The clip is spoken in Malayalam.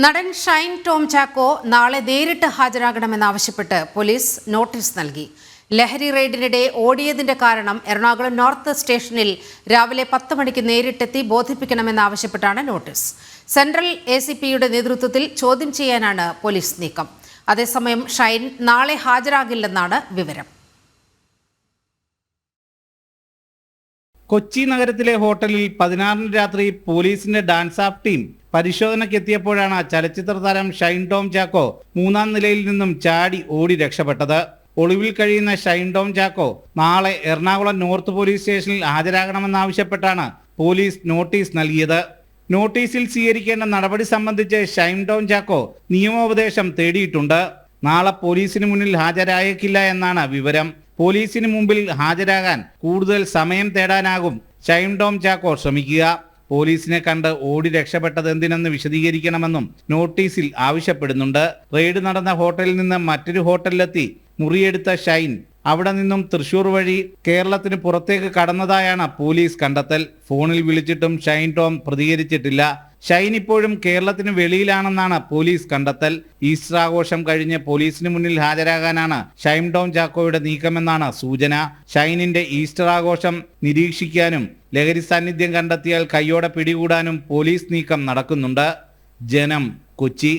നടൻ ഷൈൻ ടോം ചാക്കോ നാളെ നേരിട്ട് ഹാജരാകണമെന്നാവശ്യപ്പെട്ട് പോലീസ് നോട്ടീസ് നൽകി. ലഹരി റെയ്ഡിനിടെ ഓടിയതിന്റെ കാരണം എറണാകുളം നോർത്ത് സ്റ്റേഷനിൽ രാവിലെ 10 മണിക്ക് നേരിട്ടെത്തി ബോധിപ്പിക്കണമെന്നാവശ്യപ്പെട്ടാണ് നോട്ടീസ്. സെൻട്രൽ ACPയുടെ നേതൃത്വത്തിൽ ചോദ്യം ചെയ്യാനാണ് പോലീസ് നീക്കം. അതേസമയം ഷൈൻ നാളെ ഹാജരാകില്ലെന്നാണ് വിവരം. കൊച്ചി നഗരത്തിലെ ഹോട്ടലിൽ 16 രാത്രി പോലീസിന്റെ ഡാൻസ് ഓഫ് ടീം പരിശോധനയ്ക്കെത്തിയപ്പോഴാണ് ചലച്ചിത്ര താരം ഷൈൻ ടോം ചാക്കോ 3-ാം നിലയിൽ നിന്നും ചാടി ഓടി രക്ഷപ്പെട്ടത്. ഒളിവിൽ കഴിയുന്ന ഷൈൻ ടോം ചാക്കോ നാളെ എറണാകുളം നോർത്ത് പോലീസ് സ്റ്റേഷനിൽ ഹാജരാകണമെന്നാവശ്യപ്പെട്ടാണ് പോലീസ് നോട്ടീസ് നൽകിയത്. നോട്ടീസിൽ സ്വീകരിക്കേണ്ട നടപടി സംബന്ധിച്ച് ഷൈൻ ടോം ചാക്കോ നിയമോപദേശം തേടിയിട്ടുണ്ട്. നാളെ പോലീസിന് മുന്നിൽ ഹാജരായേക്കില്ല എന്നാണ് വിവരം. പോലീസിന് മുമ്പിൽ ഹാജരാകാൻ കൂടുതൽ സമയം തേടാനാകും ഷൈൻ ടോം ചാക്കോ ശ്രമിക്കുക. പോലീസിനെ കണ്ട് ഓടി രക്ഷപ്പെട്ടത് എന്തിനെന്ന് വിശദീകരിക്കണമെന്നും നോട്ടീസിൽ ആവശ്യപ്പെടുന്നുണ്ട്. റെയ്ഡ് നടന്ന ഹോട്ടലിൽ നിന്ന് മറ്റൊരു ഹോട്ടലിലെത്തി മുറിയെടുത്ത ഷൈൻ അവിടെ നിന്നും തൃശൂർ വഴി കേരളത്തിന് പുറത്തേക്ക് കടന്നതായാണ് പോലീസ് കണ്ടെത്തൽ. ഫോണിൽ വിളിച്ചിട്ടും ഷൈൻ ടോം പ്രതികരിച്ചിട്ടില്ല. ഷൈൻ ഇപ്പോഴും കേരളത്തിന് വെളിയിലാണെന്നാണ് പോലീസ് കണ്ടെത്തൽ. ഈസ്റ്റർ ആഘോഷം കഴിഞ്ഞ് പോലീസിന് മുന്നിൽ ഹാജരാകാനാണ് ഷൈൻ ടോം ചാക്കോയുടെ നീക്കമെന്നാണ് സൂചന. ഷൈനിന്റെ ഈസ്റ്റർ ആഘോഷം നിരീക്ഷിക്കാനും ലഹരി സാന്നിധ്യം കണ്ടെത്തിയാൽ കയ്യോടെ പിടികൂടാനും പോലീസ് നീക്കം നടക്കുന്നുണ്ട്. ജനം, കൊച്ചി.